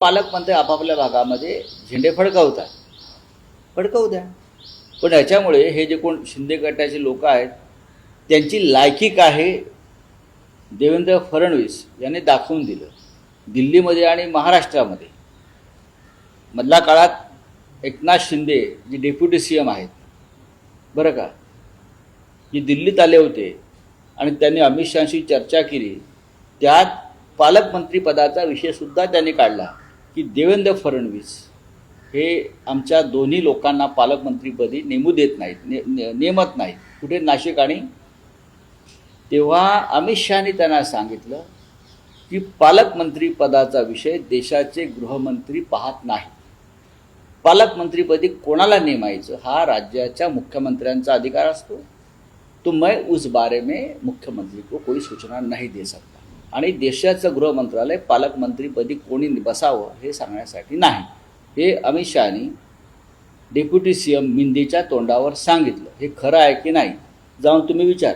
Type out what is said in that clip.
पालकमंत्री आपापल्या भागामध्ये झेंडे फडकवतात, फडकवू द्या. पण याच्यामुळे हे जे कोण शिंदे गटाचे लोक आहेत त्यांची लायकी काय हे देवेंद्र फडणवीस यांनी दाखवून दिलं. दिल्लीमध्ये आणि महाराष्ट्रामध्ये मधल्या काळात एकनाथ शिंदे जे डेप्युटी CM आहेत बरं का, जे दिल्लीत आले होते आणि त्यांनी अमित शहाशी चर्चा केली, त्यात पालकमंत्रीपदाचा विषयसुद्धा त्यांनी काढला की देवेंद्र फडणवीस हे आमच्या दोन्ही लोकांना पालकमंत्रीपदी नेमू देत नाहीत, नेमत नाहीत, कुठे नाशिक. आणि तेव्हा अमित शहानी त्यांना सांगितलं की पालकमंत्रीपदाचा विषय देशाचे गृहमंत्री पाहत नाही. पालकमंत्रीपदी कोणाला नेमायचं हा राज्याच्या मुख्यमंत्र्यांचा अधिकार असतो. तो मैं उस बारे में मुख्यमंत्री को कोई सूचना नहीं दे सकता. आणि देशाचं गृह मंत्रालय पालकमंत्रीपदी कोणी बसावं हे सांगण्यासाठी नाही. हे अमित शहानी डेप्युटी CM मिंदेच्या तोंडावर सांगितलं. हे खरं आहे की नाही जाऊन तुम्ही विचारा.